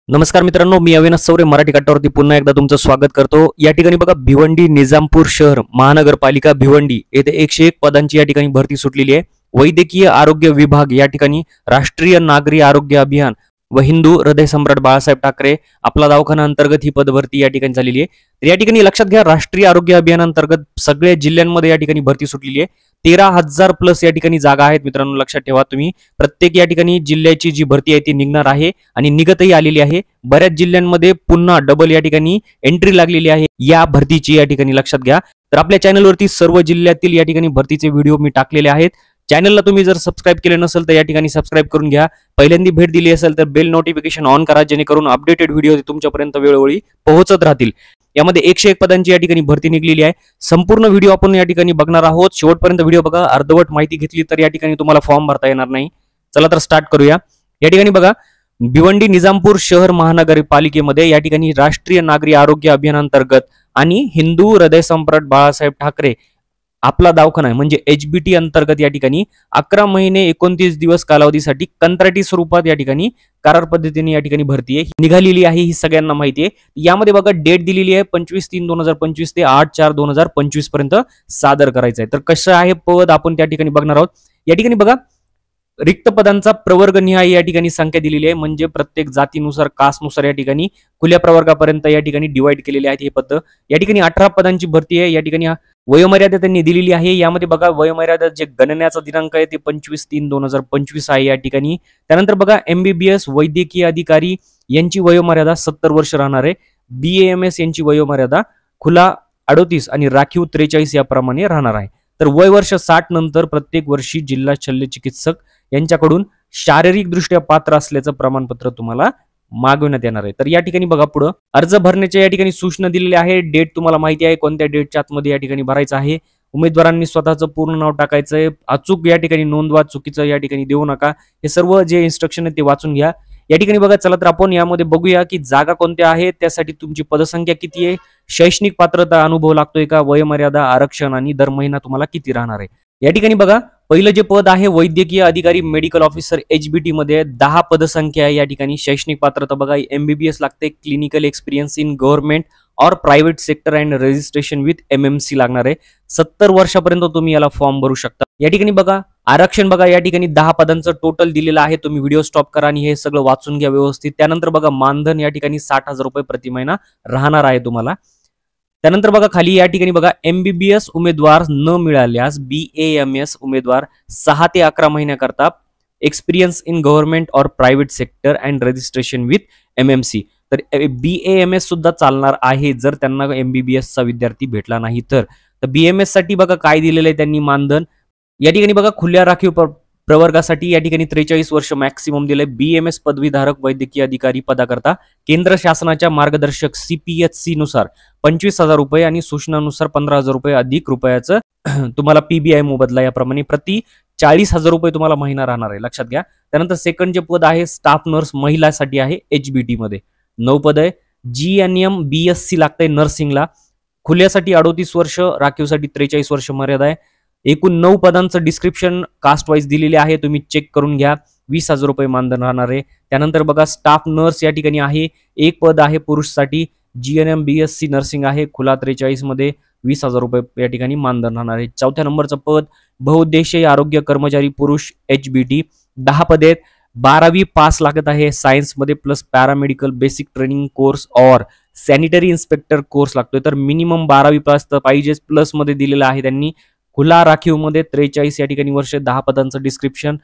नमस्कार मित्रांनो, मी अविनाश सौरे मराठी कट्टावरती पुन्हा एकदा तुमचं स्वागत करतो। या ठिकाणी बघा, भिवंडी निजामपूर शहर महानगरपालिका भिवंडी येथे 101 पदांची या ठिकाणी भरती सुटलेली आहे। वैद्यकीय आरोग्य विभाग या ठिकाणी राष्ट्रीय नागरी आरोग्य अभियान व हिंदू हृदय सम्राट बाळासाहेब ठाकरे आपला दवाखाना अंतर्गत ही पदभरती या ठिकाणी झालेली आहे। तर या ठिकाणी लक्षात घ्या, राष्ट्रीय आरोग्य अभियानांतर्गत सगळ्या जिल्ह्यांमध्ये या ठिकाणी भरती सुटलेली आहे। 13,000 प्लस या ठिकाणी जागा आहेत मित्रांनो, लक्षात ठेवा तुम्ही। प्रत्येक या ठिकाणी जिल्ह्याची जी भरती आहे ती निघणार आहे आणि निघतही आलेली आहे। बऱ्याच जिल्ह्यांमध्ये पुन्हा डबल या ठिकाणी एंट्री लागलेली आहे या भरतीची, या ठिकाणी लक्षात घ्या। तर आपल्या चॅनलवरती सर्व जिल्ह्यातील या ठिकाणी भरतीचे व्हिडिओ मी टाकलेले आहेत। चॅनलला तुम्ही जर सबस्क्राइब केले नसेल तर या ठिकाणी सबस्क्राइब करून घ्या। पहिल्यांदा भेट दिली असेल तर बेल नोटिफिकेशन ऑन करा, जेणेकरून अपडेटेड व्हिडिओ तुमच्यापर्यंत वेळोवेळी पोहोचत राहतील। यामध्ये 101 पदांची या ठिकाणी भरती निघलेली आहे। संपूर्ण व्हिडिओ आपण या ठिकाणी बघणार आहोत। शेवटपर्यंत व्हिडिओ बघा, अर्धवट माहिती घेतली तर या ठिकाणी तुम्हाला फॉर्म भरता येणार नाही। चला तर स्टार्ट करूया। या ठिकाणी बघा, भिवंडी निजामपूर शहर महानगरपालिकेमध्ये या ठिकाणी राष्ट्रीय नागरी आरोग्य अभियानांतर्गत आणि हिंदू हृदय सम्राट बाळासाहेब ठाकरे आपला दवाखाना आहे म्हणजे HBT अंतर्गत या ठिकाणी 11 महिने 29 दिवस कालावधीसाठी कंत्राटी स्वरूपात या ठिकाणी करार पद्धतीने या ठिकाणी भरती आहे निघालेली आहे, ही सगळ्यांना माहिती आहे। यामध्ये बघा डेट दिलेली आहे 25/3/2025 ते 8/4/2025 पर्यंत सादर करायचं आहे। तर कसं आहे पद आपण त्या ठिकाणी बघणार आहोत। या ठिकाणी बघा, रिक्त पदांचा प्रवर्गनिहाय या ठिकाणी संख्या दिलेली आहे, म्हणजे प्रत्येक जातीनुसार कास्टनुसार या ठिकाणी खुल्या प्रवर्गापर्यंत या ठिकाणी डिवाइड केलेले आहेत हे पद। या ठिकाणी 18 पदांची भरती आहे। या ठिकाणी वयोमर्यादा त्यांनी दिलेली आहे। यामध्ये बघा, वयोमर्यादा जे गणनेचा दिनांक आहे ते 25/3/2025 आहे या ठिकाणी। त्यानंतर बघा, MBBS वैद्यकीय अधिकारी यांची वयोमर्यादा 70 वर्ष राहणार आहे। BAMS यांची वयोमर्यादा खुला 38 आणि राखीव 43 याप्रमाणे राहणार आहे। तर वय वर्ष 60 नंतर प्रत्येक वर्षी जिल्हा शल्य चिकित्सक यांच्याकडून शारीरिक दृष्ट्या पात्र असल्याचं प्रमाणपत्र तुम्हाला मागवण्यात येणार आहे। तर या ठिकाणी बघा, पुढे अर्ज भरण्याच्या या ठिकाणी सूचना दिलेली आहे। डेट तुम्हाला माहिती आहे, कोणत्या डेटच्या आतमध्ये या ठिकाणी भरायचं आहे। उमेदवारांनी स्वतःचं पूर्ण नाव टाकायचंय, अचूक या ठिकाणी नोंदवा, चुकीचं या ठिकाणी देऊ नका। हे सर्व जे इन्स्ट्रक्शन आहे ते वाचून घ्या। या ठिकाणी बघा, चला तर आपण यामध्ये बघूया की जागा कोणत्या आहेत, त्यासाठी तुमची पदसंख्या किती आहे, शैक्षणिक पात्रता, अनुभव लागतोय का, वयोमर्यादा, आरक्षण आणि दर महिना तुम्हाला किती राहणार आहे। या ठिकाणी बघा, पहिलं जे पद आहे वैद्यकीय अधिकारी मेडिकल ऑफिसर HBT मध्ये 10 पदसंख्या आहे। या ठिकाणी शैक्षणिक पात्रता बघा, MBBS लागते, क्लिनिकल एक्सपिरियन्स इन गव्हर्नमेंट और private sector and registration with MMC लागणार आहे। 70 वर्षापर्यंत तुम्ही याला फॉर्म भरू शकता। या ठिकाणी बघा, आरक्षण बघा, या ठिकाणी 10 पदांचं टोटल दिलेलं आहे। तुम्ही व्हिडिओ स्टॉप करा आणि हे सगळं वाचून घ्या व्यवस्थित। त्यानंतर बघा, मानधन या ठिकाणी 60,000 रुपये प्रति महिना राहणार आहे तुम्हाला। त्यानंतर बघा, खाली या ठिकाणी बघा, MBBS उमेदवार न मिळाल्यास BAMS उमेदवार 6 ते 11 महिन्याकरता एक्सपिरियन्स इन गव्हर्नमेंट और private sector and registration with MMC। तर BAMS सुद्धा चालणार आहे जर त्यांना MBBS चा विद्यार्थी भेटला नाही तर। BAMS साठी बघा काय दिलेलं आहे त्यांनी मानधन। या ठिकाणी बघा, खुल्या राखीव प्रवर्गासाठी या ठिकाणी 43 वर्ष मॅक्सिमम दिलंय। BAMS पदवीधारक वैद्यकीय अधिकारी पदाकरता केंद्र शासनाच्या मार्गदर्शक CPHC नुसार 25,000 रुपये आणि सूचनानुसार 15,000 रुपये अधिक रुपयाचं तुम्हाला PBI मोबदला याप्रमाणे प्रति 40,000 रुपये तुम्हाला महिना राहणार आहे, लक्षात घ्या। त्यानंतर सेकंड जे पद आहे स्टाफ नर्स महिलासाठी आहे HBT मध्ये 9 पद आहे। GNM BSc लागतंय नर्सिंगला, खुल्यासाठी 38 वर्ष, राखीवसाठी 43 वर्ष मर्यादा आहे। एकूण 9 पदांचं डिस्क्रिप्शन कास्ट वाईज दिलेले आहे, तुम्ही चेक करून घ्या। 20,000 रुपये मानधन राहणार आहे। त्यानंतर बघा, स्टाफ नर्स या ठिकाणी आहे, एक पद आहे पुरुषसाठी, GNM BSc नर्सिंग आहे, खुला 43 मध्ये 20,000 रुपये या ठिकाणी मानधन राहणार आहे। चौथ्या नंबरचं पद बहुउद्देशीय आरोग्य कर्मचारी पुरुष HBT 10 पद आहेत। 12वी पास लागत आहे सायन्स मध्ये plus paramedical basic training course और सॅनिटरी इन्स्पेक्टर कोर्स लागतोय। तर मिनिमम 12वी पास तर पाहिजेच, प्लस मध्ये दिलेलं आहे त्यांनी। खुला राखीव मध्ये 43 या ठिकाणी वर्ष, 10 पदांचं डिस्क्रिप्शन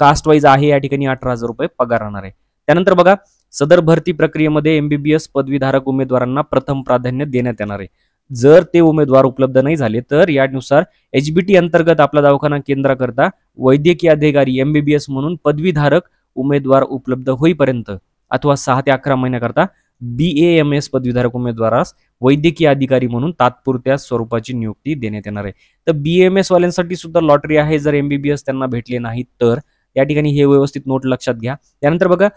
कास्ट वाईज आहे, या ठिकाणी 18,000 रुपये पगार राहणार आहे। त्यानंतर बघा, सदर भरती प्रक्रियेमध्ये MBBS पदवीधारक उमेदवारांना प्रथम प्राधान्य देण्यात येणार आहे। जर ते उमेदवार उपलब्ध नाही झाले तर यानुसार HBT अंतर्गत आपला दवाखाना केंद्राकरता वैद्यकीय अधिकारी MBBS म्हणून पदवीधारक उमेदवार उपलब्ध होईपर्यंत अथवा 6 ते 11 महिन्याकरता BAMS पदवीधारक उमेदवारास वैद्यकीय अधिकारी म्हणून तात्पुरत्या स्वरूपाची नियुक्ती देण्यात येणार आहे। तर BAMS वाल्यांसाठी सुद्धा लॉटरी आहे, जर MBBS त्यांना भेटले नाही तर या ठिकाणी हे व्यवस्थित नोट लक्षात घ्या। त्यानंतर बघा,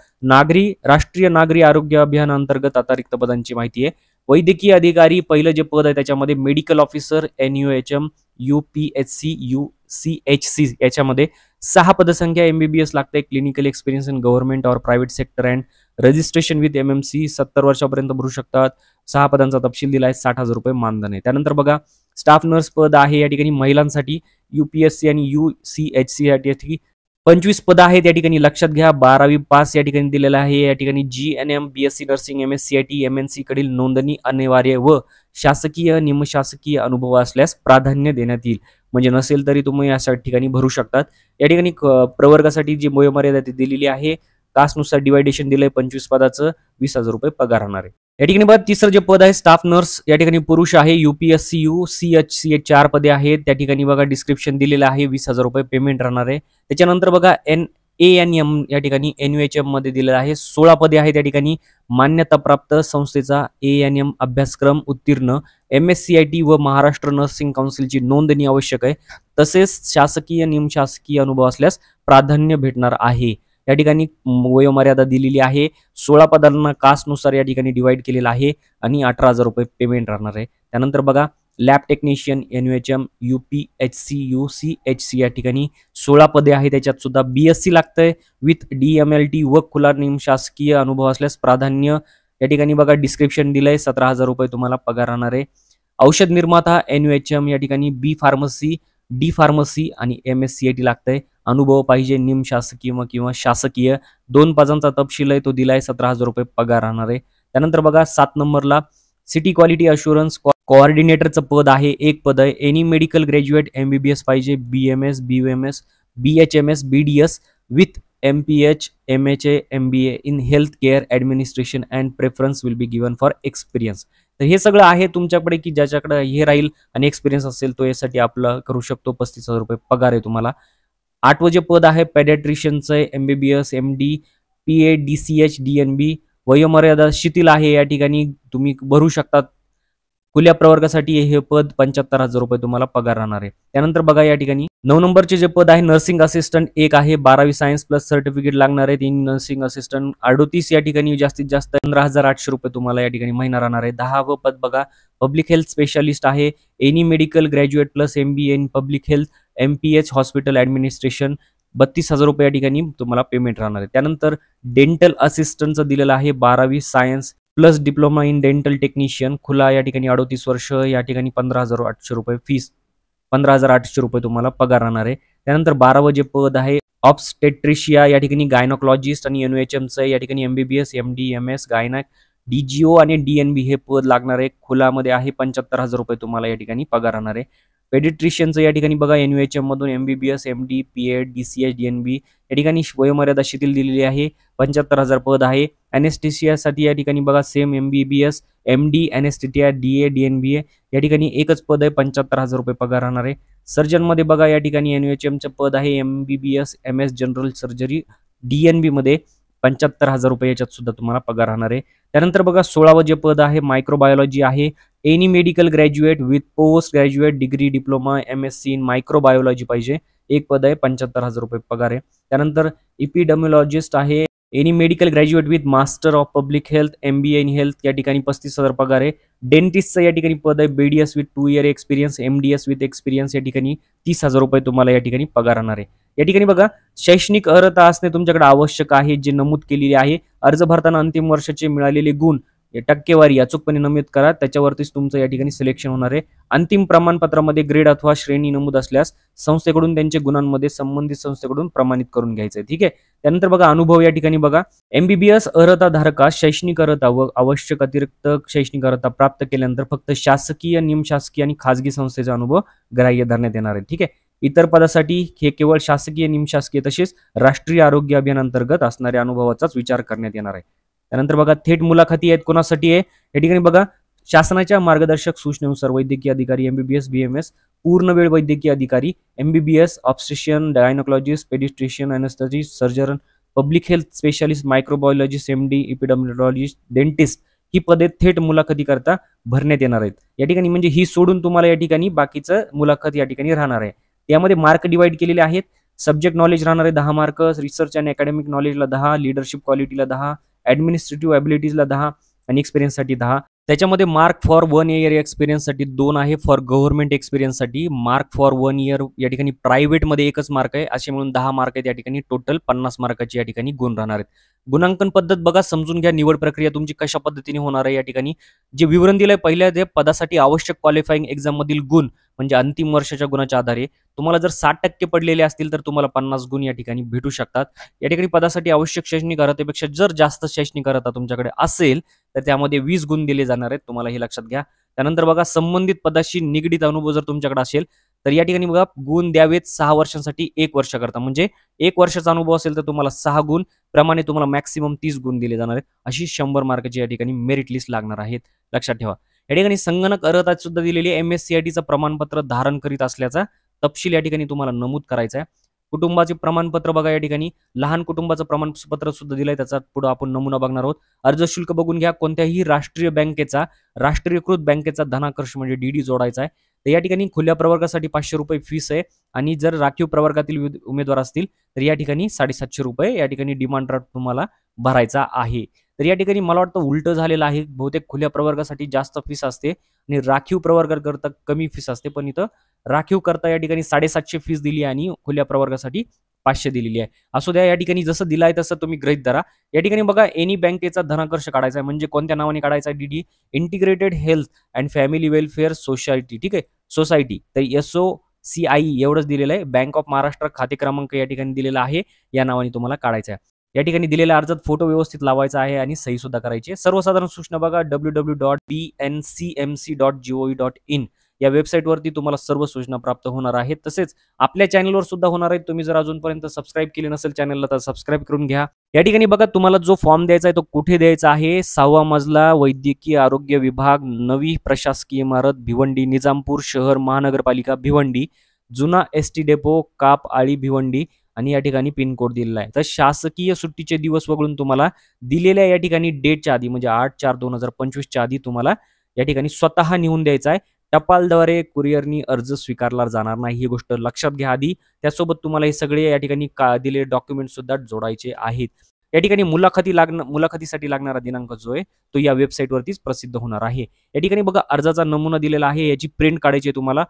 राष्ट्रीय नागरी आरोग्य अभियान अंतर्गत आता रिक्त पदांची माहिती आहे। वैद्यकीय अधिकारी पहिलं जे पद आहे त्याच्यामध्ये medical officer NUHM UPHC UCHC याच्यामध्ये 6 पदसंख्या MBBS लागते, क्लिनिकल एक्सपिरियन्स इन गव्हर्नमेंट और private sector and registration with MMC 70 वर्षापर्यंत भरू शकतात. 6 पदांचा तपशील दिला आहे. 60,000 रुपये मानधन आहे. त्यानंतर बघा स्टाफ नर्स पद आहे या ठिकाणी महिलांसाठी UPSC आणि UCHC या ठिकाणी 25 पदं आहेत या ठिकाणी. लक्षात घ्या 12वी पास या ठिकाणी दिलेला आहे. या ठिकाणी GNM BSc nursing MSCIT MNC कडील नोंदणी अनिवार्य व शासकीय निमशासकीय अनुभव असल्यास प्राधान्य देण्यात येईल. म्हणजे नसेल तरी तुम्ही अशा ठिकाणी भरू शकतात. या ठिकाणी प्रवर्गासाठी जी वयोमर्यादा ती दिलेली आहे. कास्टनुसार डिवायडेशन दिलंय 25 पदाचं 20,000 रुपये पगार राहणार आहे. या ठिकाणी बघा तिसरं जे पद आहे स्टाफ नर्स या ठिकाणी पुरुष आहे. UPSC UCHC 4 पदे आहेत. त्या ठिकाणी बघा डिस्क्रिप्शन दिलेलं आहे. 20,000 रुपये पेमेंट राहणार आहे. त्याच्यानंतर बघा ANM या ठिकाणी NUHM मध्ये दिलेलं आहे. 16 पदे आहेत. या ठिकाणी मान्यताप्राप्त संस्थेचा ANM अभ्यासक्रम उत्तीर्ण MSCIT व महाराष्ट्र नर्सिंग काउन्सिलची नोंदणी आवश्यक आहे. तसेच शासकीय निमशासकीय अनुभव असल्यास प्राधान्य भेटणार आहे. या ठिकाणी वयोमर्यादा दिलेली आहे. 16 पदांना कास्टनुसार या ठिकाणी डिवाइड केलेला आहे आणि 18,000 रुपये पेमेंट राहणार आहे. त्यानंतर बघा lab technician NUHM UPHC UCHC या ठिकाणी 16 पदे आहेत. त्याच्यात सुद्धा BSc लागतंय विथ DMLT व खुला निमशासकीय अनुभव असल्यास प्राधान्य. या ठिकाणी बघा डिस्क्रिप्शन दिलंय. 17,000 रुपये तुम्हाला पगार राहणार आहे. औषध निर्माता NUHM या ठिकाणी B फार्मसी D फार्मसी आणि MSCIT लागतंय. अनुभव पाहिजे निमशासकीय किंवा शासकीय. 2 पदांचा तपशील आहे तो दिलाय. 17,000 रुपये पगार राहणार आहे. त्यानंतर बघा 7 नंबरला सिटी क्वालिटी अशुरन्स कोऑर्डिनेटरचं पद आहे. एक पद आहे. एनी मेडिकल ग्रॅज्युएट MBBS पाहिजे. BMS BUMS BHMS BDS with MPH MHA MBA in health care administration and preference will be given for experience. तर हे सगळं आहे तुमच्याकडे की ज्याच्याकडे हे राहील आणि एक्सपिरियन्स असेल तो यासाठी अप्लाय करू शकतो. 35,000 रुपये पगार आहे तुम्हाला. 8वं जे पद आहे पेडियाट्रिशियनचं MBBS MD PA DCH DNB. वयोमर्यादा शिथिल आहे. या ठिकाणी तुम्ही भरू शकतात. खुल्या प्रवर्गासाठी हे पद 75,000 रुपये तुम्हाला पगार राहणार आहे. त्यानंतर बघा या ठिकाणी 9 नंबरचे जे पद आहे नर्सिंग असिस्टंट एक आहे. 12वी सायन्स प्लस सर्टिफिकेट लागणार आहे. 3 नर्सिंग असिस्टंट 38 या ठिकाणी जास्तीत जास्त 15,800 रुपये तुम्हाला या ठिकाणी महिना राहणार आहे. 10वं पद बघा पब्लिक हेल्थ स्पेशालिस्ट आहे. Any medical graduate plus MBA in public health MPH hospital administration 32,000 रुपये या ठिकाणी तुम्हाला पेमेंट राहणार आहे. त्यानंतर डेंटल असिस्टंटचं दिलेलं आहे. 12वी science plus diploma in dental technician खुला या ठिकाणी 38 वर्ष. या ठिकाणी 15,800 रुपये फीस 15,800 रुपये तुम्हाला पगार राहणार आहे. त्यानंतर 12वं जे पद आहे ऑब्स्टेट्रिशिया या ठिकाणी गायनोकॉलॉजिस्ट आणि NUHMचं या ठिकाणी MBBS MD MS gynaec DGO आणि DNB हे पद लागणार आहे. खुलामध्ये आहे. 75,000 रुपये तुम्हाला या ठिकाणी पगार राहणार आहे. पेडिट्रिशियनचं या ठिकाणी बघा NUHM मधून MBBS MD PA DCH DNB या ठिकाणी वयोमर्यादा शिथिल दिलेली आहे. 75,000 पद आहे. ॲनेस्थेशियासाठी या ठिकाणी बघा same MBBS MD ॲनेस्थेटिया DA DNBA या ठिकाणी एकच पद आहे. 75,000 रुपये पगार राहणार आहे. सर्जनमध्ये बघा या ठिकाणी NUHMचं पद आहे. MBBS MS general surgery DNB मध्ये 75,000 रुपये याच्यात सुद्धा तुम्हाला पगार राहणार आहे. त्यानंतर बघा 16वं जे पद आहे मायक्रोबायोलॉजी आहे. Any medical graduate with post graduate degree diploma MSc in microbiology पाहिजे. एक पद आहे. 75,000 रुपये पगार आहे. त्यानंतर इपिडेमिओलॉजिस्ट आहे. Any medical graduate with master of public health MBA in health या ठिकाणी 35,000 पगार आहे. डेंटिस्टचं या ठिकाणी पद आहे. BDS with 2 year experience MDS with experience या ठिकाणी 30,000 रुपये तुम्हाला या ठिकाणी पगार राहणार आहे. या ठिकाणी बघा शैक्षणिक अर्हता असणे तुमच्याकडे आवश्यक आहे जे नमूद केलेले आहे. अर्ज भरताना अंतिम वर्षाचे मिळालेले गुण टक्केवारी अचूकपणे नमूद करा. त्याच्यावरतीच तुमचं या ठिकाणी सिलेक्शन होणार आहे. अंतिम प्रमाणपत्रामध्ये ग्रेड अथवा श्रेणी नमूद असल्यास संस्थेकडून त्यांच्या गुणांमध्ये संबंधित संस्थेकडून प्रमाणित करून घ्यायचं आहे. ठीक आहे. त्यानंतर बघा अनुभव या ठिकाणी बघा MBBS अर्हता धारकास शैक्षणिक अर्हता व आवश्यक अतिरिक्त शैक्षणिक अर्हता प्राप्त केल्यानंतर फक्त शासकीय निमशासकीय आणि खाजगी संस्थेचा अनुभव ग्राह्य धरण्यात येणार आहे. ठीक आहे. इतर पदासाठी हे केवळ शासकीय निमशासकीय तसेच राष्ट्रीय आरोग्य अभियान अंतर्गत असणाऱ्या अनुभवाचाच विचार करण्यात येणार आहे. त्यानंतर बघा थेट मुलाखती आहेत. कोणासाठी आहे या ठिकाणी बघा शासनाच्या मार्गदर्शक सूचनेनुसार वैद्यकीय अधिकारी MBBS BMS पूर्ण वेळ वैद्यकीय अधिकारी MBBS obstetrician gynaecologist paediatrician anaesthetist surgeon public health specialist microbiologist MD epidemiologist dentist ही पदे थेट मुलाखती करता भरण्यात येणार आहेत. या ठिकाणी म्हणजे ही सोडून तुम्हाला या ठिकाणी बाकीचं मुलाखत या ठिकाणी राहणार आहे. त्यामध्ये मार्क डिवाइड केलेले आहेत. सब्जेक्ट नॉलेज राहणार आहे 10 मार्क. रिसर्च आणि अकॅडमिक नॉलेजला 10. लिडरशिप क्वालिटीला 10. ॲडमिनिस्ट्रेटिव्ह ॲबिलिटीजला 10 आणि एक्सपिरियन्ससाठी 10. त्याच्यामध्ये मार्क फॉर 1 इयर एक्सपिरियन्ससाठी 2 आहे, फॉर गव्हर्नमेंट एक्सपिरियन्ससाठी मार्क फॉर 1 इयर या ठिकाणी प्रायव्हेटमध्ये एकच मार्क आहे, असे म्हणून 10 मार्क आहेत या ठिकाणी. टोटल 50 मार्काची या ठिकाणी गुण राहणार आहेत. गुणांकन पद्धत बघा, समजून घ्या. निवड प्रक्रिया तुमची कशा पद्धतीने होणार आहे या ठिकाणी. जे विवरण दिलंय पहिल्या ते पदासाठी आवश्यक क्वालिफाईंग एक्झाम मधील गुण म्हणजे अंतिम वर्षाच्या गुणाच्या आधारे तुम्हाला जर 60% पडलेले असतील तर तुम्हाला 50 गुण या ठिकाणी भेटू शकतात. या ठिकाणी पदासाठी आवश्यक शैक्षणिक अर्हतेपेक्षा जर जास्त शैक्षणिक अर्हता तुमच्याकडे असेल तर त्यामध्ये 20 गुण दिले जाणार आहेत. तुम्हाला हे लक्षात घ्या. त्यानंतर बघा, संबंधित पदाशी निगडीत अनुभव जर तुमच्याकडे असेल तर या ठिकाणी बघा गुण द्यावेत 6 वर्षांसाठी 1 वर्ष करता. म्हणजे 1 वर्षाचा अनुभव असेल तर तुम्हाला 6 गुण प्रमाणे तुम्हाला मॅक्सिमम 30 गुण दिले जाणार आहेत. अशी 100 मार्काची या ठिकाणी मेरिट लिस्ट लागणार आहेत. लक्षात ठेवा. या ठिकाणी संगणक अर्हता सुद्धा दिलेली आहे. MSCITचं प्रमाणपत्र धारण करीत असल्याचा तपशील या ठिकाणी तुम्हाला नमूद करायचा आहे. कुटुंबाचे प्रमाणपत्र बघा, या ठिकाणी लहान कुटुंबाचं प्रमाणपत्र सुद्धा दिलंय. त्याचा पुढे आपण नमुना बघणार आहोत. अर्ज शुल्क बघून घ्या. कोणत्याही राष्ट्रीय बँकेचा राष्ट्रीयकृत बँकेचा धनाकर्ष म्हणजे DD जोडायचा आहे. तर या ठिकाणी खुल्या प्रवर्गासाठी 500 रुपये फीस आहे आणि जर राखीव प्रवर्गातील उमेदवार असतील तर या ठिकाणी 750 रुपये या ठिकाणी डिमांड ड्राफ्ट तुम्हाला भरायचा आहे. तर या ठिकाणी मला वाटतं उलट झालेलं आहे. बहुतेक खुल्या प्रवर्गासाठी जास्त फीस असते आणि राखीव प्रवर्गाकरता कमी फीस असते, पण इथं राखीव करता या ठिकाणी 750 फीस दिली आणि खुल्या प्रवर्गासाठी 500 दिलेली आहे. असू द्या, या ठिकाणी जसं दिलाय तसं तुम्ही गृहीत धरा. या ठिकाणी बघा, एनी बँकेचा धनाकर्ष काढायचा आहे. म्हणजे कोणत्या नावाने काढायचा आहे? DD integrated health and family welfare society. ठीक आहे, सोसायटी. तर SOCI एवढंच दिलेलं आहे. बँक ऑफ महाराष्ट्र खाते क्रमांक या ठिकाणी दिलेला आहे. या नावाने तुम्हाला काढायचा आहे. या ठिकाणी दिलेल्या अर्जात फोटो व्यवस्थित लावायचा आहे आणि सही सुद्धा करायची आहे. सर्वसाधारण सूचना बघा, www.bncmc.gov.in या वेबसाईटवरती तुम्हाला सर्व सूचना प्राप्त होणार आहेत. तसेच आपल्या चॅनलवर सुद्धा होणार आहेत. तुम्ही जर अजूनपर्यंत सबस्क्राईब केले नसेल चॅनलला तर सबस्क्राईब करून घ्या. या ठिकाणी बघा, तुम्हाला जो फॉर्म द्यायचा आहे तो कुठे द्यायचा आहे? 6वा मजला, वैद्यकीय आरोग्य विभाग, नवी प्रशासकीय इमारत, भिवंडी, निजामपूर शहर महानगरपालिका भिवंडी, जुना ST डेपो, काप आळी भिवंडी आणि या ठिकाणी पिन कोड दिलेला आहे. तर शासकीय सुट्टीचे दिवस वगळून तुम्हाला दिलेल्या या ठिकाणी डेटच्या आधी म्हणजे 8/4/2025 च्या आधी तुम्हाला या ठिकाणी स्वतः नेऊन द्यायचा आहे. टपालद्वारे कुरिअरनी अर्ज स्वीकारला जाणार नाही, ही गोष्ट लक्षात घ्या आधी. त्यासोबत तुम्हाला हे सगळे या ठिकाणी दिलेले डॉक्युमेंट सुद्धा जोडायचे आहेत. या ठिकाणी मुलाखतीसाठी लागणारा दिनांक जो आहे तो या वेबसाईटवरतीच प्रसिद्ध होणार आहे. या ठिकाणी बघा, अर्जाचा नमुना दिलेला आहे. याची प्रिंट काढायची आहे तुम्हाला.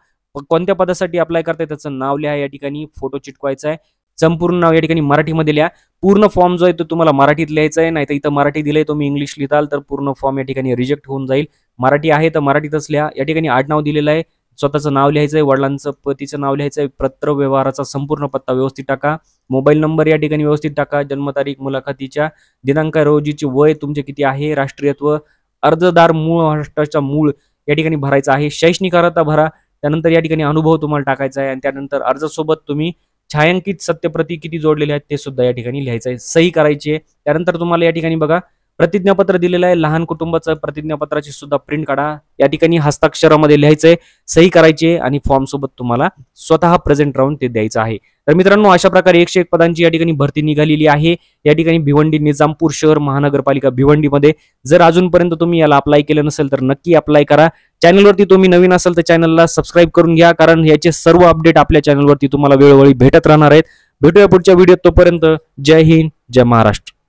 कोणत्या पदासाठी अप्लाय करताय त्याचं नाव लिहा. या ठिकाणी फोटो चिटकवायचा आहे. संपूर्ण नाव या ठिकाणी मराठीमध्ये लिहा. पूर्ण फॉर्म जो आहे तो तुम्हाला मराठीत लिहायचा आहे. नाही तर इथं मराठी दिलंय, तुम्ही इंग्लिश लिहिताल तर पूर्ण फॉर्म या ठिकाणी रिजेक्ट होऊन जाईल. मराठी आहे तर मराठीतच लिहा. या ठिकाणी आडनाव दिलेलं आहे. स्वतःचं नाव लिहायचं आहे, वडिलांचं पतीचं नाव लिहायचं आहे. पत्र व्यवहाराचा संपूर्ण पत्ता व्यवस्थित टाका. मोबाईल नंबर या ठिकाणी व्यवस्थित टाका. जन्मतारीख, मुलाखतीच्या दिनांक, रोजीचे वय तुमचे किती आहे, राष्ट्रीयत्व, अर्जदार मूळ महाराष्ट्राचा मूळ या ठिकाणी भरायचा आहे. शैक्षणिक अर्हता भरा. त्यानंतर या ठिकाणी अनुभव तुम्हाला टाकायचा आहे आणि त्यानंतर अर्जासोबत तुम्ही छायांकित सत्यप्रती किती जोडलेले आहेत ते सुद्धा या ठिकाणी लिहायचं आहे. सही करायची आहे. त्यानंतर तुम्हाला या ठिकाणी बघा प्रतिज्ञापत्र दिलेलं आहे. लहान कुटुंबाचं प्रतिज्ञापत्राची सुद्धा प्रिंट काढा. या ठिकाणी हस्ताक्षरामध्ये लिहायचंय, सही करायची आहे आणि फॉर्म सोबत तुम्हाला स्वतः प्रेझेंट राहून ते द्यायचं आहे. तर मित्रांनो, अशा प्रकारे 101 पदांची या ठिकाणी भरती निघालेली आहे. या ठिकाणी भिवंडी, निजामपूर शहर महानगरपालिका भिवंडीमध्ये. जर अजूनपर्यंत तुम्ही याला अप्लाय केलं नसेल तर नक्की अप्लाय करा. चॅनलवरती तुम्ही नवीन असाल तर चॅनलला सबस्क्राईब करून घ्या, कारण याचे सर्व अपडेट आपल्या चॅनलवरती तुम्हाला वेळोवेळी भेटत राहणार आहेत. भेटूया पुढच्या व्हिडिओत. तोपर्यंत जय हिंद, जय महाराष्ट्र.